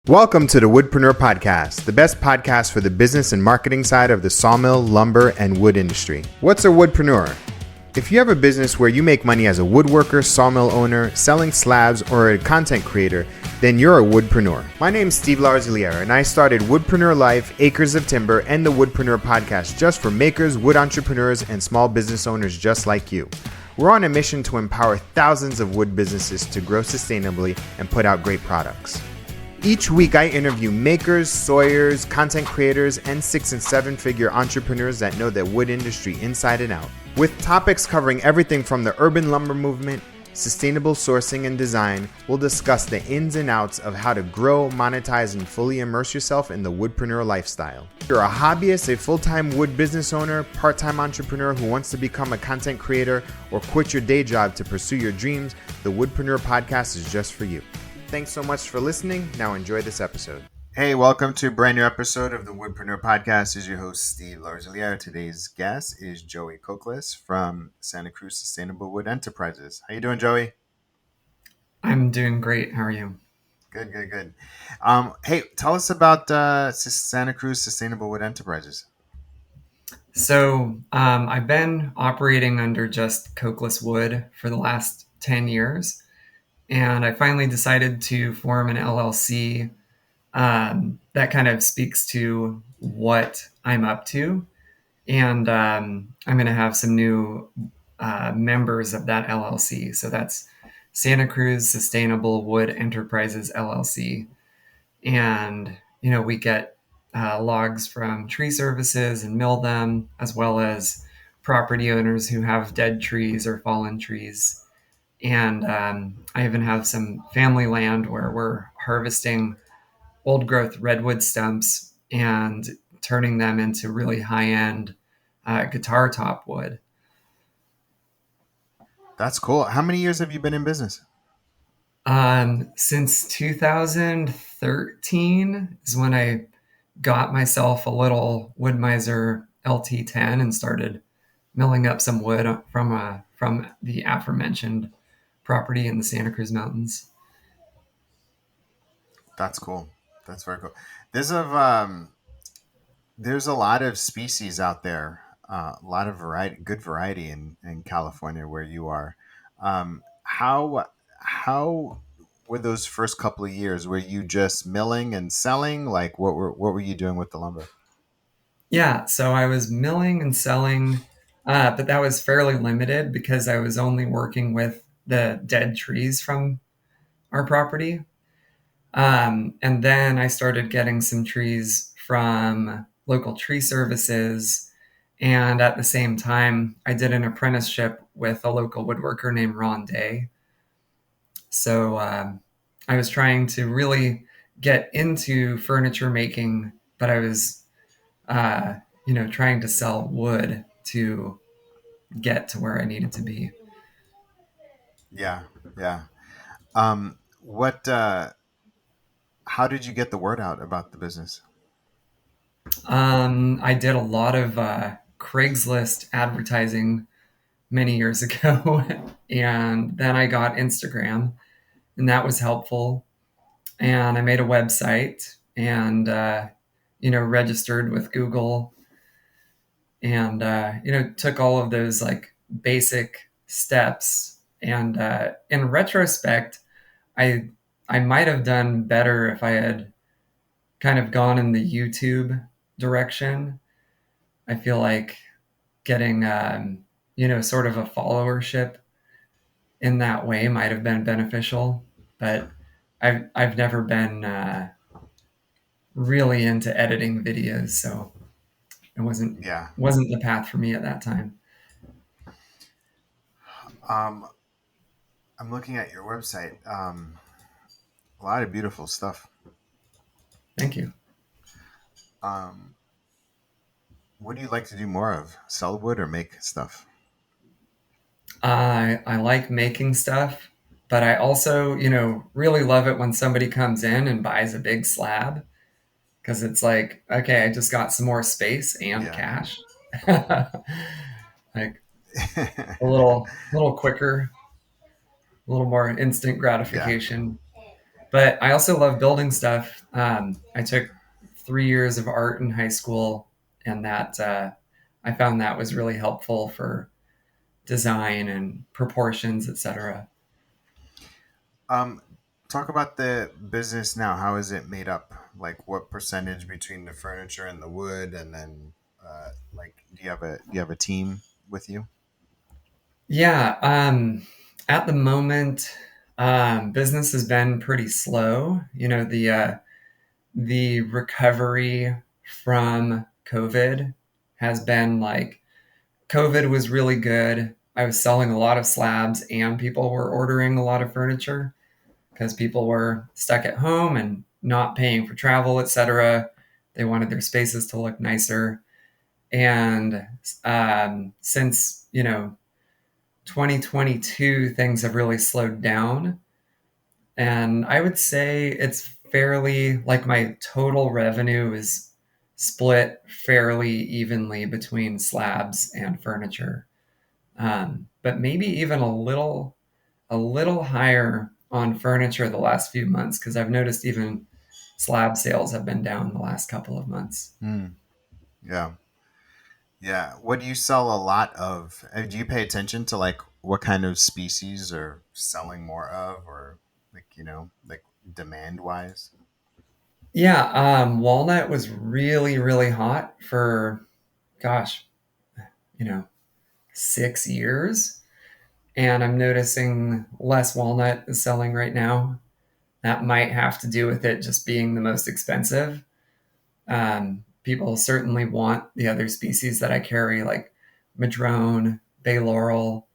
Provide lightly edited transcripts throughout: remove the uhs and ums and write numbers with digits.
Welcome to the Woodpreneur podcast, the best podcast for the business and marketing side of the sawmill, lumber, and wood industry. What's a woodpreneur? If you have a business where you make money as a woodworker, sawmill owner, selling slabs, or a content creator, then you're a woodpreneur. My name's Steve Larziliere, and I started Woodpreneur Life, Acres of Timber, and the Woodpreneur podcast just for makers, wood entrepreneurs, and small business owners just like you. We're on a mission to empower thousands of wood businesses to grow sustainably and put out great products. Each week, I interview makers, sawyers, content creators, and 6- and 7-figure entrepreneurs that know the wood industry inside and out. With topics covering everything from the urban lumber movement, sustainable sourcing and design, we'll discuss the ins and outs of how to grow, monetize, and fully immerse yourself in the woodpreneur lifestyle. If you're a hobbyist, a full-time wood business owner, part-time entrepreneur who wants to become a content creator, or quit your day job to pursue your dreams, the Woodpreneur podcast is just for you. Thanks so much for listening. Now enjoy this episode. Hey, welcome to a brand new episode of the Woodpreneur podcast. This is your host, Steve Larziliere. Today's guest is Joey Cokeless from Santa Cruz Sustainable Wood Enterprises. How you doing, Joey? I'm doing great. How are you? Good. Hey, tell us about Santa Cruz Sustainable Wood Enterprises. So I've been operating under just Cokeless Wood for the last 10 years, and I finally decided to form an LLC that kind of speaks to what I'm up to. And I'm going to have some new members of that LLC. So that's Santa Cruz Sustainable Wood Enterprises LLC. And, we get logs from tree services and mill them, as well as property owners who have dead trees or fallen trees. And I even have some family land where we're harvesting old growth redwood stumps and turning them into really high end guitar top wood. That's cool. How many years have you been in business? Since 2013 is when I got myself a little Wood-Mizer LT10 and started milling up some wood from the aforementioned property in the Santa Cruz Mountains. That's cool. That's very cool. There's a lot of species out there, a lot of good variety in California where you are. How were those first couple of years? Were you just milling and selling? Like what were you doing with the lumber? Yeah, so I was milling and selling, but that was fairly limited because I was only working with the dead trees from our property. And then I started getting some trees from local tree services. And at the same time, I did an apprenticeship with a local woodworker named Ron Day. So I was trying to really get into furniture making, but I was, trying to sell wood to get to where I needed to be. Yeah, yeah. What? How did you get the word out about the business? I did a lot of Craigslist advertising many years ago. And then I got Instagram, and that was helpful. And I made a website and, registered with Google and, took all of those like basic steps. And in retrospect, I, I might have done better if I had kind of gone in the YouTube direction. I feel like getting, sort of a followership in that way might have been beneficial, but I've never been really into editing videos, so it wasn't Yeah. wasn't the path for me at that time. Um, I'm looking at your website. A lot of beautiful stuff. Thank you. Um, what do you like to do more of? Sell wood or make stuff? I like making stuff, but I also, really love it when somebody comes in and buys a big slab because it's like, okay, I just got some more space and Yeah. cash. Like a little quicker, a little more instant Yeah. gratification. But I also love building stuff. I took 3 years of art in high school, and that I found that was really helpful for design and proportions, etc. Um, Talk about the business now. How is it made up? Like, what percentage between the furniture and the wood, and then like, do you have a team with you? Yeah, at the moment, business has been pretty slow. The recovery from COVID has been like COVID was really good. I was selling a lot of slabs, and people were ordering a lot of furniture because people were stuck at home and not paying for travel, etc. They wanted their spaces to look nicer. And since 2022, things have really slowed down. And I would say it's fairly like my total revenue is split fairly evenly between slabs and furniture. But maybe even a little higher on furniture the last few months because I've noticed even slab sales have been down the last couple of months. Hmm. Yeah. Yeah. What do you sell a lot of? Do you pay attention to like what kind of species are selling more of, or like, like demand wise? Yeah, walnut was really, really hot for, gosh, you know, 6 years. And I'm noticing less walnut is selling right now. That might have to do with it just being the most expensive. People certainly want the other species that I carry, like madrone, bay laurel,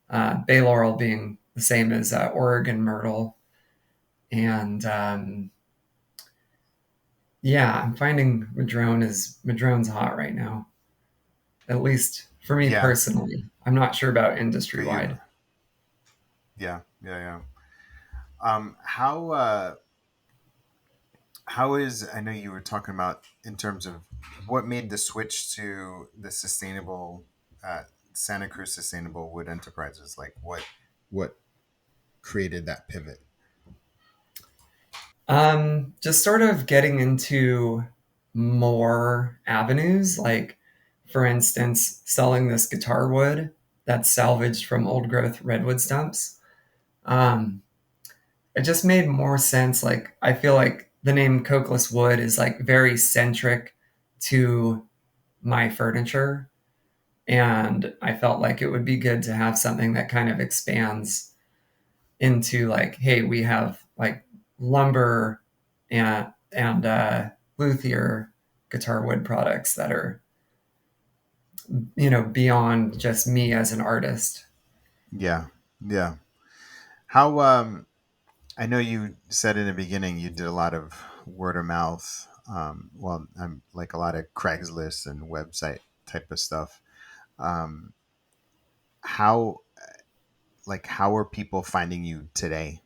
bay laurel being the same as Oregon myrtle. And yeah, I'm finding madrone's hot right now, at least for me Yeah. personally. I'm not sure about For industry you. wide. Yeah. Yeah. Yeah. How is, I know you were talking about in terms of what made the switch to the sustainable, uh, Santa Cruz Sustainable Wood Enterprises? Like, what created that pivot? Just sort of getting into more avenues, like for instance, selling this guitar wood that's salvaged from old growth redwood stumps. Um, it just made more sense. Like I feel like the name Cokeless Wood is like very centric to my furniture, and I felt like it would be good to have something that kind of expands into like, hey, we have like lumber and luthier guitar wood products that are beyond just me as an artist. Yeah. Yeah. How, I know you said in the beginning you did a lot of word of mouth. Well, I'm like a lot of Craigslist and website type of stuff. Um, how, how are people finding you today?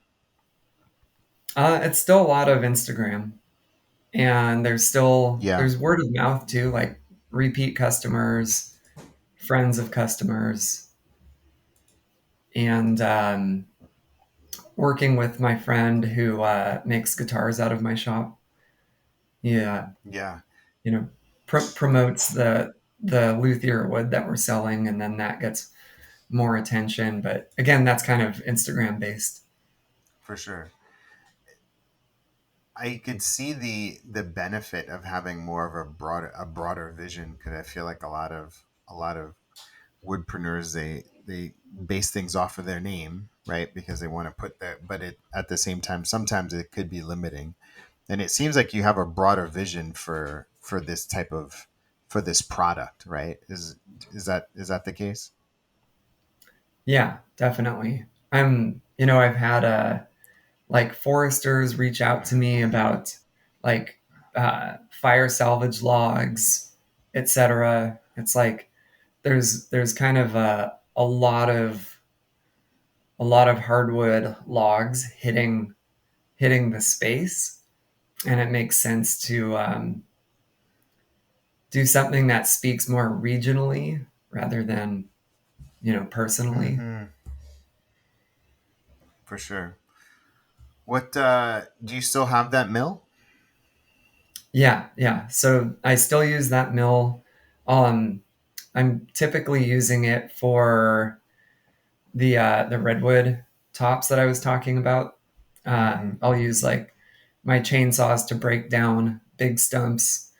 It's still a lot of Instagram, and Yeah. there's word of mouth too, like repeat customers, friends of customers, and working with my friend who makes guitars out of my shop. Yeah, Yeah. you know, promotes the luthier wood that we're selling, and then that gets more attention. But again, that's kind of Instagram based. For sure. I could see the benefit of having more of a broader vision, because I feel like a lot of woodpreneurs, they base things off of their name, right? Because they want to put that, but it at the same time sometimes it could be limiting. And it seems like you have a broader vision for this type of for this product, right? Is that the case? Yeah, definitely. I've had like foresters reach out to me about like fire salvage logs, etc. It's like there's kind of a lot of hardwood logs hitting the space, and it makes sense to do something that speaks more regionally rather than personally. Mm-hmm. For sure. What do you still have that mill? Yeah, yeah. So I still use that mill. Um, I'm typically using it for the redwood tops that I was talking about. Mm-hmm. I'll use like my chainsaws to break down big stumps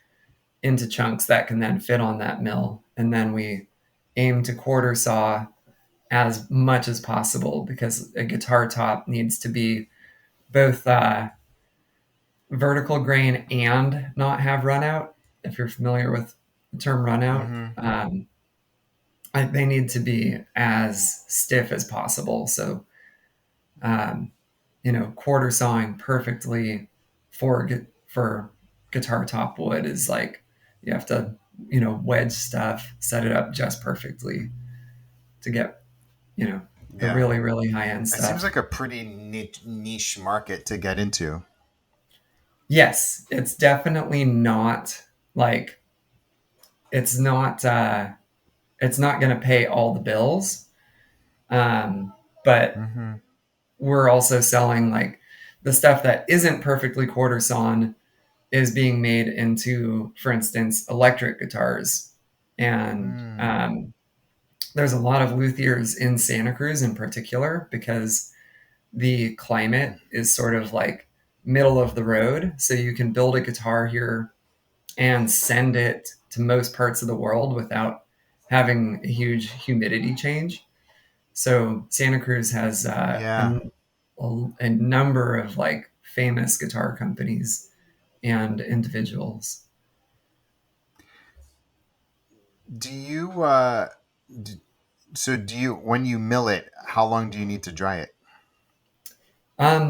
into chunks that can then fit on that mill, and then we aim to quarter saw as much as possible because a guitar top needs to be both vertical grain and not have run out. If you're familiar with the term run out, Mm-hmm. they need to be as stiff as possible. So, um, quarter sawing perfectly for guitar top wood is like you have to, wedge stuff, set it up just perfectly to get, you know, the Yeah. really, really high end It seems stuff. like a pretty niche market to get into. Yes, it's definitely not like it's not it's not going to pay all the bills. But Mm-hmm. we're also selling like the stuff that isn't perfectly quarter sawn is being made into, for instance, electric guitars. And Mm. there's a lot of luthiers in Santa Cruz in particular because the climate is sort of like middle of the road. So you can build a guitar here and send it to most parts of the world without having a huge humidity change. So Santa Cruz has Yeah. a number of like famous guitar companies and individuals. Do you d so do you when you mill it, how long do you need to dry it?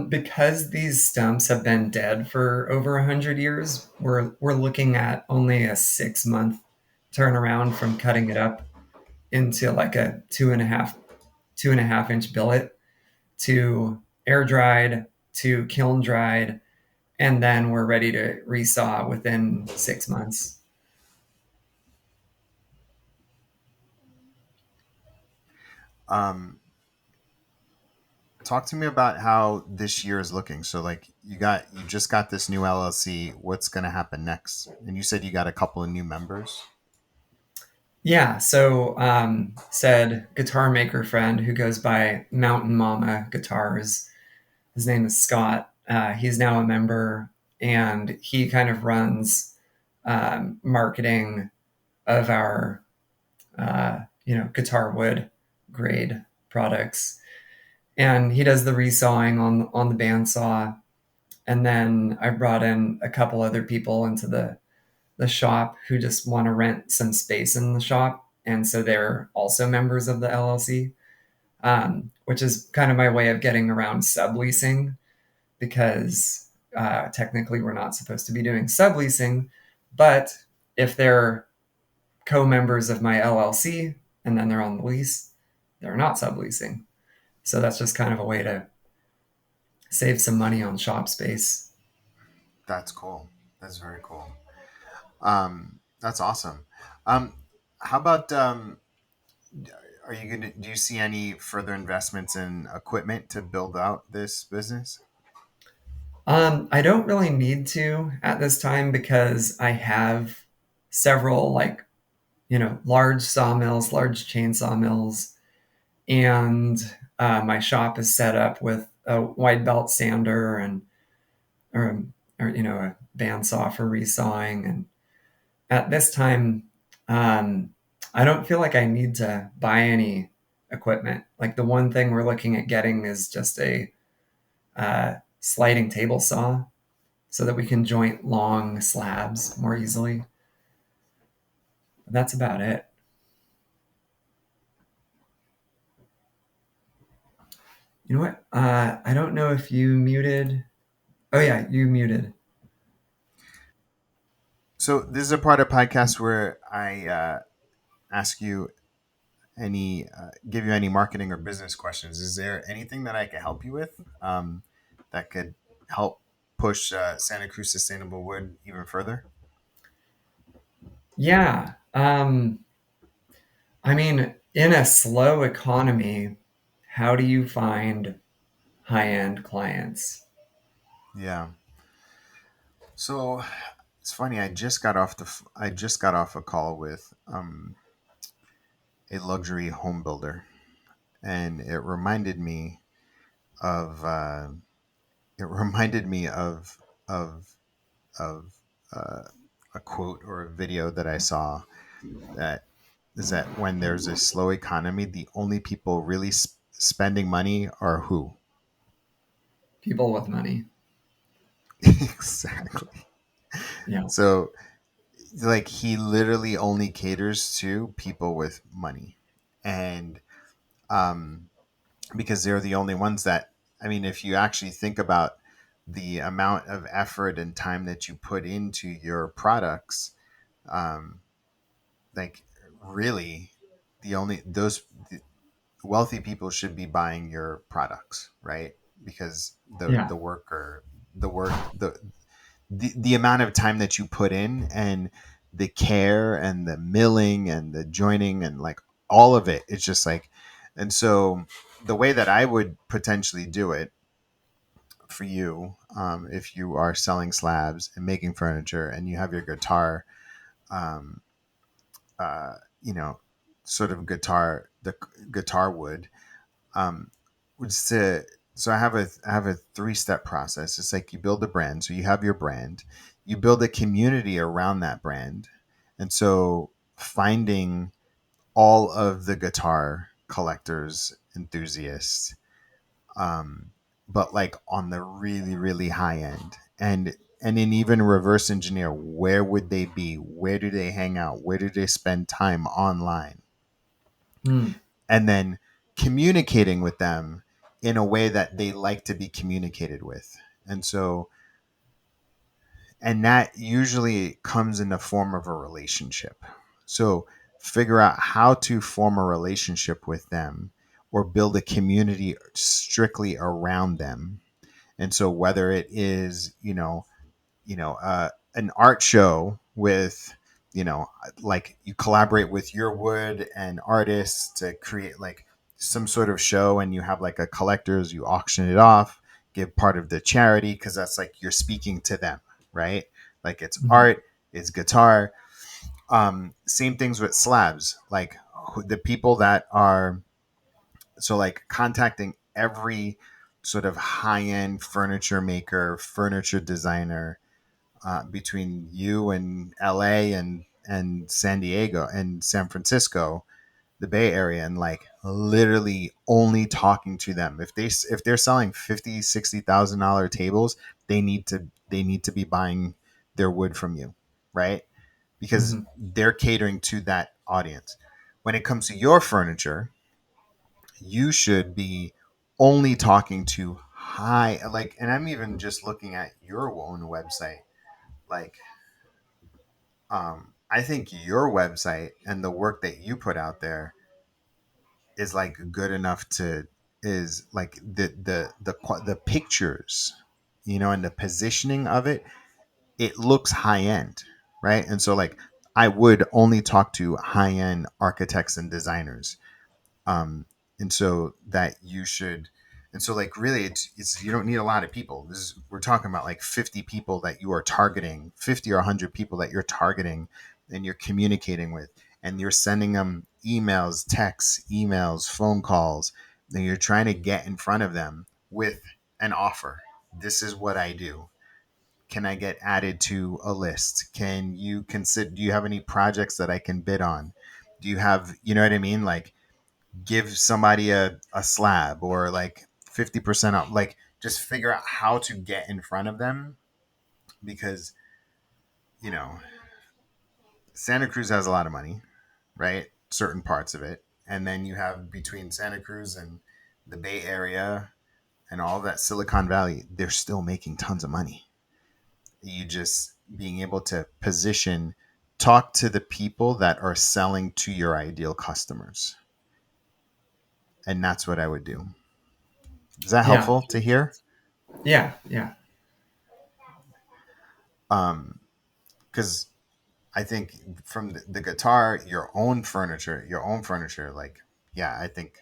Because these stumps have been dead for over 100 years, we're looking at only a 6 month turnaround from cutting it up into like a 2.5 inch billet to air dried to kiln dried, and then we're ready to resaw within 6 months. Um, Talk to me about how this year is looking. So like you just got this new LLC. What's going to happen next? And you said you got a couple of new members. Yeah, so said guitar maker friend who goes by Mountain Mama Guitars. His name is Scott. He's now a member, and he kind of runs marketing of our guitar wood grade products, and he does the resawing on the bandsaw. And then I brought in a couple other people into the shop who just want to rent some space in the shop, and so they're also members of the LLC, which is kind of my way of getting around subleasing because technically we're not supposed to be doing subleasing, but if they're co-members of my LLC and then they're on the lease, they're not subleasing. So that's just kind of a way to save some money on shop space. That's cool. That's very cool. That's awesome. How about are you gonna do you see any further investments in equipment to build out this business? I don't really need to at this time because I have several like, large sawmills, large chainsaw mills, and my shop is set up with a wide belt sander and or, a bandsaw for resawing. And at this time, um, I don't feel like I need to buy any equipment. Like the one thing we're looking at getting is just a sliding table saw so that we can joint long slabs more easily. But that's about it. You know what? I don't know if you muted. Oh yeah, you muted. So this is a part of podcast where I ask you give you any marketing or business questions. Is there anything that I can help you with that could help push Santa Cruz Sustainable Wood even further? Yeah. I mean, in a slow economy, how do you find high end clients? Yeah. So it's funny. I just got off a call with a luxury home builder, and of it reminded me of of a quote or a video that I saw, that is that when there's a slow economy, the only people really spending money are who? People with money. Exactly. Yeah. So, like, he literally only caters to people with money, and um, because they're the only ones that, I mean, if you actually think about the amount of effort and time that you put into your products, um, like, really, the only those the wealthy people should be buying your products, right? Because Yeah. the work the amount of time that you put in, and the care and the milling and the joining and like all of it, it's just like, and so the way that I would potentially do it for you, if you are selling slabs and making furniture and you have your guitar, um, uh, you know, sort of the guitar wood, um, which to so I have a 3-step process. It's like you build a brand, so you have your brand, you build a community around that brand, and so finding all of the guitar collectors, enthusiasts, um, but like on the really really high end, and then even reverse engineer, where would they be, where do they hang out, where do they spend time online, Hmm. and then communicating with them in a way that they like to be communicated with. And so, and that usually comes in the form of a relationship. So, figure out how to form a relationship with them or build a community strictly around them. And so, whether it is, an art show with, like, you collaborate with your wood and artists to create like some sort of show, and you have like a collectors, you auction it off, give part of the charity, because that's like you're speaking to them, right? Like, it's Mhm. art, it's guitar. Same things with slabs, like the people that are, so like contacting every sort of high-end furniture maker, furniture designer, between you and LA and San Diego and San Francisco, the Bay Area, and like literally only talking to them. If they're selling 50, $60,000 tables, they need to be buying their wood from you, right? Because Mhm. they're catering to that audience. When it comes to your furniture, you should be only talking to high, like, and I'm even just looking at your own website, like, I think your website and the work that you put out there is like good enough to, is like the pictures, and the positioning of it, it looks high end, right? And so, like, I would only talk to high end architects and designers, um, and so that you should, and so, like, really, it's you don't need a lot of people. We're talking about like 50 people that you are targeting, 50 or 100 people that you're targeting, and you're communicating with, and you're sending them emails, texts, emails, phone calls, and you're trying to get in front of them with an offer. This is what I do. Can I get added to a list? Can you consider, do you have any projects that I can bid on? Do you have, you know what I mean? Like, give somebody a slab or like 50% off, like, just figure out how to get in front of them, because, you know Santa Cruz has a lot of money, right? Certain parts of it, and then you have, between Santa Cruz and the Bay Area and all that Silicon Valley, they're still making tons of money. You just being able to position, talk to the people that are selling to your ideal customers, and that's what I would do. Is that Yeah. helpful to hear? Yeah. Yeah. Because I think from the guitar, your own furniture, like, yeah, I think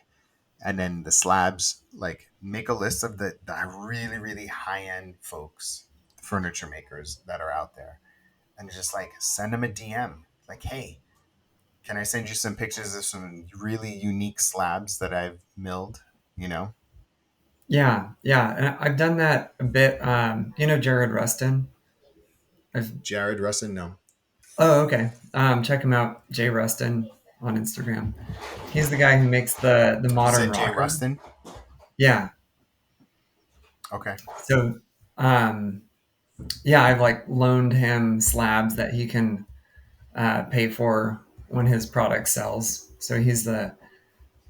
and then the slabs, like make a list of the really, really high end folks, furniture makers that are out there, and just like send them a DM. Like, hey, can I send you some pictures of some really unique slabs that I've milled? You know, Yeah, yeah, and I've done that a bit. Jared Rustin. I've Jared Russin, no. Oh, okay. Check him out, Jay Rustin on Instagram. He's the guy who makes the You modern said Jay rocker. Rustin? Yeah. Okay. So, um, yeah, I've like loaned him slabs that he can pay for when his product sells. So he's the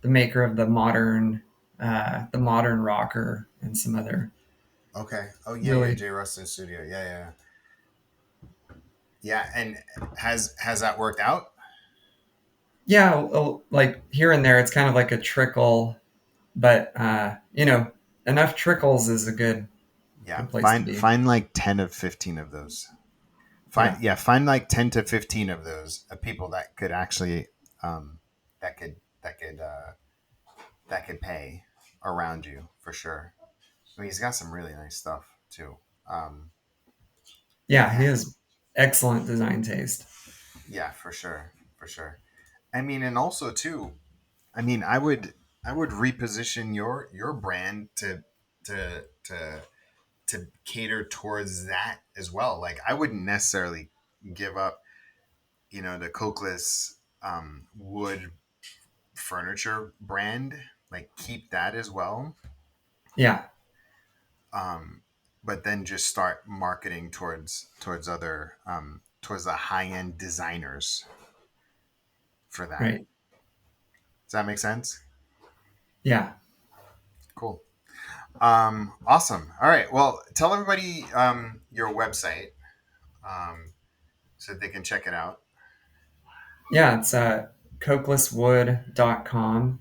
maker of the modern rocker and some other Okay. Oh yeah, yeah, really. Jay Rustin Studio. Yeah, yeah. Yeah, and has that worked out? Yeah, like here and there, it's kind of like a trickle, but enough trickles is a Yeah. good place to be. Find like 10 of 15 of those. Yeah, Find like 10 to 15 of those people that could actually that could that could that could pay around you for sure. I mean, he's got some really nice stuff too. Um, yeah, he man, has excellent design taste. yeah, for sure, for sure. I mean, and also too, I mean, I would reposition your brand to to cater towards that as well. Like, I wouldn't necessarily give up, the Cokeless wood furniture brand. Like, keep that as well. Yeah, Um, but then just start marketing towards other towards the high end designers for that. right. Does that make sense? Yeah, Cool. Awesome. All right. Well, tell everybody your website so they can check it out. yeah, it's cokelesswood.com.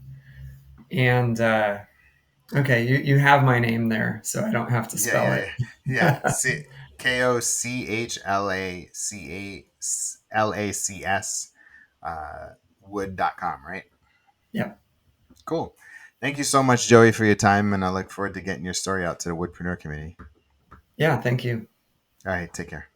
And okay, you have my name there, so I don't have to Yeah, spell yeah, it. yeah, yeah. Kochlacs wood.com, right? Yeah, Cool. Thank you so much, Joey, for your time, and I look forward to getting your story out to the Woodpreneur community. yeah, thank you. All right, take care.